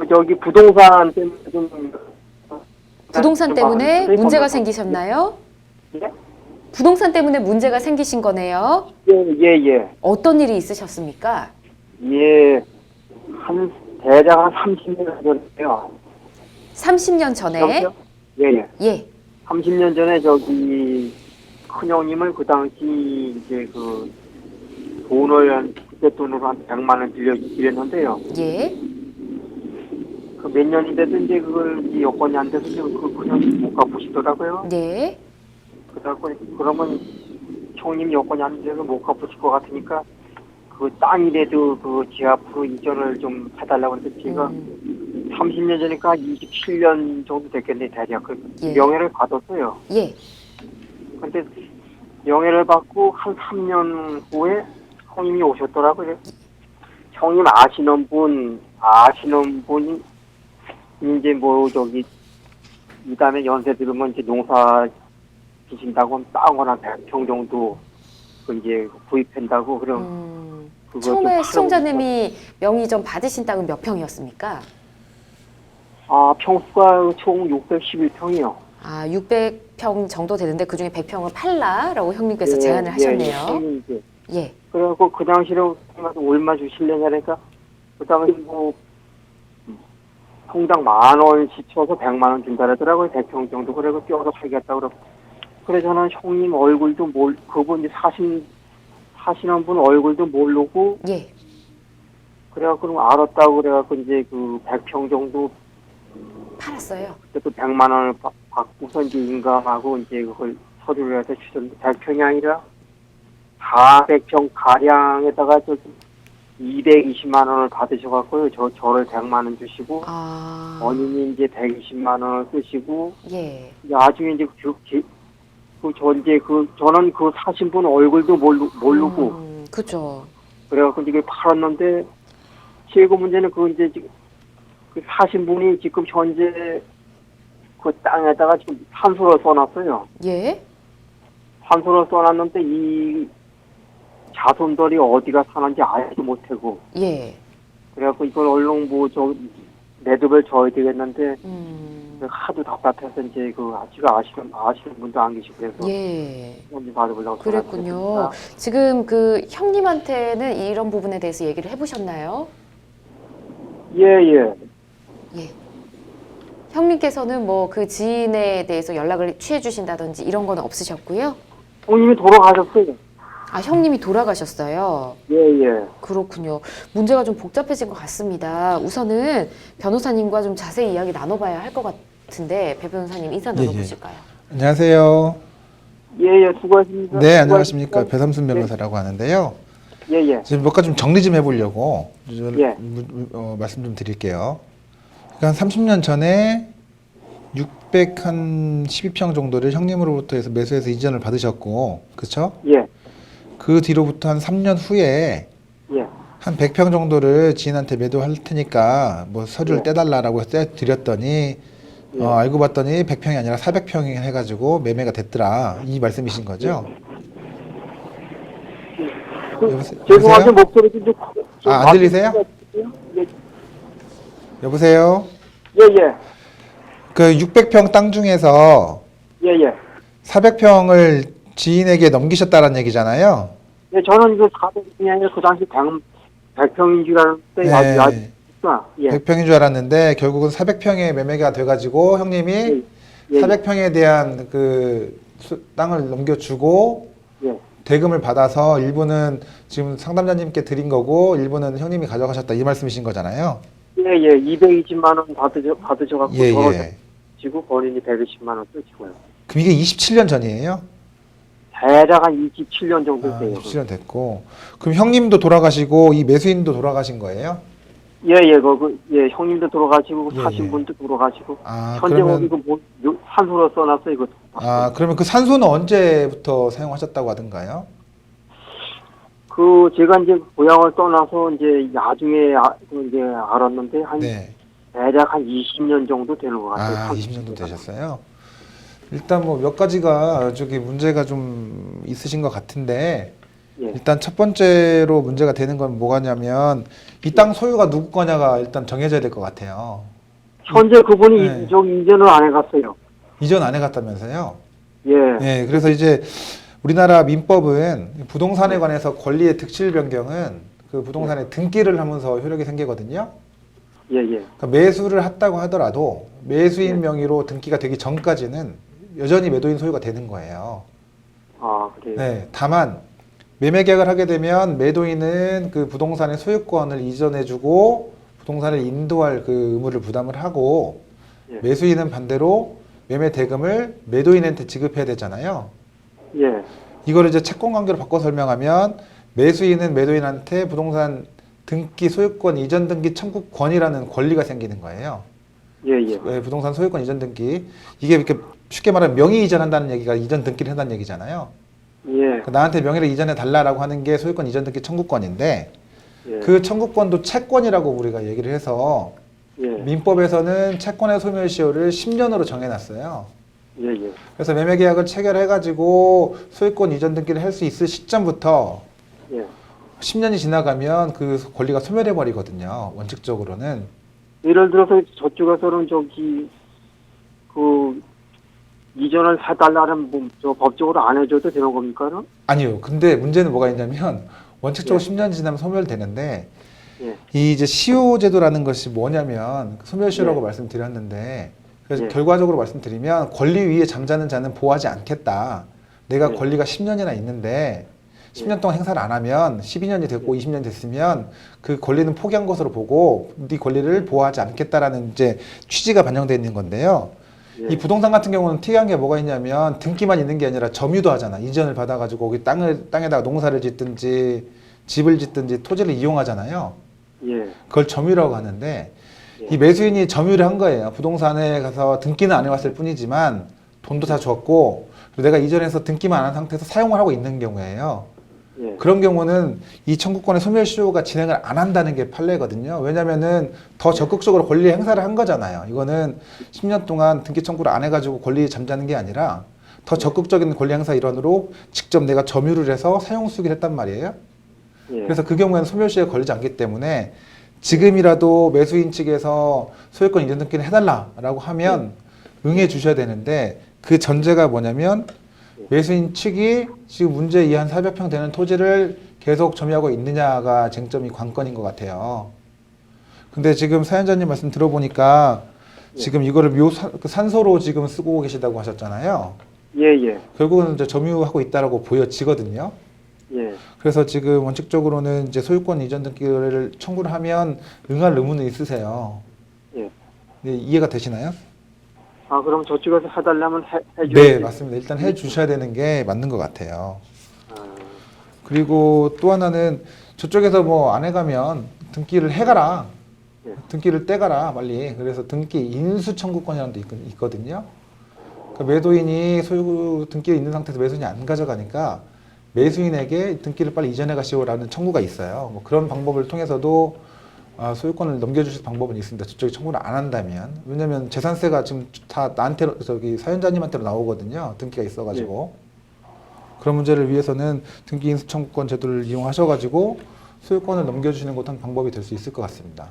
저기 부동산 때문에 좀. 부동산 때문에 문제가 생기셨나요? 예? 부동산 때문에 문제가 생기신 거네요. 예. 어떤 일이 있으셨습니까? 예. 대략 한 30년 전에요. 30년 전에? 여보세요? 예. 예. 30년 전에 저기 큰형님을 그 당시 이제 그때 돈으로 한 100만 원 드렸는데요. 예. 그 몇 년이 돼도 이제 그걸 이제 여건이 안 돼서 지금 큰형님 못 갚으시더라고요. 네. 그러면 형님 여건이 안 돼서 못 갚으실 것 같으니까 그 땅이라도 제 앞으로 이전을 좀 해달라고 했는데 제가 30년 전이니까 27년 정도 됐겠네, 대략. 예. 명예를 받았어요. 예. 근데 명예를 받고 한 3년 후에 형님이 오셨더라고요. 형님 아시는 분이 이제 이 다음에 연세 들으면 이제 농사 지신다고 땅 하나 100평 정도 이제 구입한다고 그럼 그거 처음에 좀 시청자님이 명의 좀 받으신 땅은 몇 평이었습니까? 평수가 총 611평이요. 600평 정도 되는데 그중에 100평은 팔라라고 형님께서 제안을 하셨네요. 예. 그래갖고 그 당시로 얼마 주실래냐 하니까 그 당시 통당 10,000원씩 쳐서 100만 원 준다 그러더라고요. 100평 정도. 그래서 껴서 팔겠다 그러고. 그래서 저는 형님 얼굴도 그분 이제 사시는 분 얼굴도 모르고. 예. 그래갖고 알았다고 그래갖고 이제 100평 정도 팔았어요. 그때 또 100만 원을 받고서 이제 인감하고 이제 그걸 서류를 해서 주셨는데 100평이 아니라 400평 가량에다가 220만 원을 받으셔갖고요. 저를 100만 원 주시고 본인이 이제 120만 원을 쓰시고. 예. 나중에 이제 저는 사신 분 얼굴도 모르고. 그죠. 그래갖고 이제 팔았는데 최고 문제는 이제 사신 분이 지금 현재 그 땅에다가 지금 산소를 써놨어요. 예. 산소를 써놨는데 이 자손들이 어디가 사는지 알지도 못하고. 예. 그래갖고 이걸 얼른 매듭을 져야 되겠는데 하도 답답해서 이제 지가 아시는 분도 안 계시고 그래서. 예. 받아보려고. 그랬군요. 지금 형님한테는 이런 부분에 대해서 얘기를 해보셨나요? 예. 형님께서는 그 지인에 대해서 연락을 취해 주신다든지 이런 건 없으셨고요? 형님이 돌아가셨어요. 형님이 돌아가셨어요? 예. 그렇군요. 문제가 좀 복잡해진 것 같습니다. 우선은 변호사님과 좀 자세히 이야기 나눠봐야 할 것 같은데 배 변호사님 인사 나눠보실까요? 안녕하세요. 예, 수고하십니다. 네, 안녕하십니까. 배삼순 변호사라고 하는데요. 예. 지금 몇 가지 좀 정리 좀 해보려고 말씀 좀 드릴게요. 그러니까 30년 전에 612평 정도를 형님으로부터 해서 매수해서 이전을 받으셨고, 그렇죠? 예. 그 뒤로부터 한 3년 후에 한 100평 정도를 지인한테 매도할 테니까 서류를 떼달라라고 해서 떼드렸더니 알고 봤더니 100평이 아니라 400평이 해가지고 매매가 됐더라. 이 말씀이신 거죠? 죄송한데 목소리 좀 안 들리세요? 여보세요? 예. 그 600평 땅 중에서 400평을 지인에게 넘기셨다는 얘기잖아요. 네, 저는 400평이 아니라 그 당시 100평인 줄 알았는데 100평인 줄 알았는데 결국은 400평에 매매가 돼가지고 형님이 400평에 대한 땅을 넘겨주고 대금을 받아서 일부는 지금 상담자님께 드린 거고 일부는 형님이 가져가셨다 이 말씀이신 거잖아요. 예. 220만 원 받으셔갖고 지고 본인이 120만 원 쓰시고요. 그럼 이게 27년 전이에요? 대략 한 27년 정도 돼요. 27년 됐고. 그럼 형님도 돌아가시고 이 매수인도 돌아가신 거예요? 예. 형님도 돌아가시고 사신 분도 돌아가시고. 현재 산소로 써놨어요, 이거. 그러면 그 산소는 언제부터 사용하셨다고 하던가요? 제가 이제 고향을 떠나서 이제 나중에 이제 알았는데 대략 한 20년 정도 되는 것 같아요. 20년 정도 되셨어요? 일단 몇 가지가 문제가 좀 있으신 것 같은데 예. 일단 첫 번째로 문제가 되는 건 뭐가냐면 이 땅 소유가 누구 거냐가 일단 정해져야 될 것 같아요. 현재 그분이 네. 이전을 안 해갔어요. 이전 안 해갔다면서요? 예. 예, 그래서 이제 우리나라 민법은 부동산에 관해서 권리의 득실 변경은 그 부동산의 등기를 하면서 효력이 생기거든요. 예, 예. 그러니까 매수를 했다고 하더라도 매수인 네. 명의로 등기가 되기 전까지는 여전히 매도인 소유가 되는 거예요. 아, 그래요. 네, 다만 매매 계약을 하게 되면 매도인은 그 부동산의 소유권을 이전해주고 부동산을 인도할 그 의무를 부담을 하고 예. 매수인은 반대로 매매 대금을 매도인한테 지급해야 되잖아요. 예. 이거를 이제 채권 관계로 바꿔 설명하면 매수인은 매도인한테 부동산 등기 소유권 이전 등기 청구권이라는 권리가 생기는 거예요. 예, 예. 왜 부동산 소유권 이전 등기 이게 이렇게 쉽게 말하면 명의 이전한다는 얘기가 이전 등기를 한다는 얘기잖아요. 예. 그러니까 나한테 명의를 이전해 달라라고 하는 게 소유권 이전 등기 청구권인데 예. 그 청구권도 채권이라고 우리가 얘기를 해서 예. 민법에서는 채권의 소멸시효를 10년으로 정해놨어요. 예, 예. 그래서 매매 계약을 체결해가지고 소유권 이전 등기를 할 수 있을 시점부터 예. 10년이 지나가면 그 권리가 소멸해 버리거든요. 원칙적으로는. 예를 들어서 저쪽에서는 그 이전을 해달라는 저 법적으로 안 해줘도 되는 겁니까? 아니요. 근데 문제는 뭐가 있냐면 원칙적으로 예. 10년 지나면 소멸되는데 예. 이 이제 시효제도라는 것이 뭐냐면 소멸시효라고 예. 말씀드렸는데 그래서 예. 결과적으로 말씀드리면 권리 위에 잠자는 자는 보호하지 않겠다. 내가 예. 권리가 10년이나 있는데 10년 예. 동안 행사를 안 하면 12년이 됐고 20년 됐으면 그 권리는 포기한 것으로 보고 네 권리를 보호하지 않겠다라는 이제 취지가 반영되어 있는 건데요. 예. 이 부동산 같은 경우는 특이한 게 뭐가 있냐면 등기만 있는 게 아니라 점유도 하잖아. 이전을 받아가지고 거기 땅에다가 농사를 짓든지 집을 짓든지 토지를 이용하잖아요. 예. 그걸 점유라고 하는데 예. 이 매수인이 점유를 한 거예요. 부동산에 가서 등기는 안 해왔을 뿐이지만 돈도 다 줬고 그리고 내가 이전에서 등기만 안 한 상태에서 사용을 하고 있는 경우예요. 예. 그런 경우는 이 청구권의 소멸시효가 진행을 안 한다는 게 판례거든요. 왜냐면은 더 적극적으로 권리 행사를 한 거잖아요. 이거는 10년 동안 등기 청구를 안 해가지고 권리 잠자는 게 아니라 더 적극적인 권리 행사 일환으로 직접 내가 점유를 해서 사용 수익을 했단 말이에요. 예. 그래서 그 경우에는 소멸시효가 걸리지 않기 때문에 지금이라도 매수인 측에서 소유권 이전 등기를 해달라라고 하면 응해 주셔야 되는데 그 전제가 뭐냐면 매수인 측이 지금 문제 이한 400평 되는 토지를 계속 점유하고 있느냐가 쟁점이 관건인 것 같아요. 근데 지금 사연자님 말씀 들어보니까 지금 이거를 산소로 지금 쓰고 계시다고 하셨잖아요. 예, 예. 결국은 이제 점유하고 있다라고 보여지거든요. 예. 그래서 지금 원칙적으로는 이제 소유권 이전 등기를 청구를 하면 응할 의무는 있으세요. 예. 네, 이해가 되시나요? 아, 그럼 저쪽에서 해달라면 해줘야지. 네, 맞습니다. 일단 해 주셔야 되는 게 맞는 것 같아요. 아, 그리고 또 하나는 저쪽에서 뭐 안 해가면 등기를 해가라. 예. 등기를 떼가라, 빨리. 그래서 등기 인수 청구권이라는 게 있거든요. 그러니까 매도인이 소유 등기에 있는 상태에서 매수인이 안 가져가니까 매수인에게 등기를 빨리 이전해 가시오라는 청구가 있어요. 뭐 그런 방법을 통해서도 소유권을 넘겨주실 방법은 있습니다. 저쪽이 청구를 안 한다면. 왜냐면 재산세가 지금 다 나한테, 사연자님한테로 나오거든요. 등기가 있어가지고. 그런 문제를 위해서는 등기 인수 청구권 제도를 이용하셔가지고 소유권을 넘겨주시는 것도 한 방법이 될 수 있을 것 같습니다.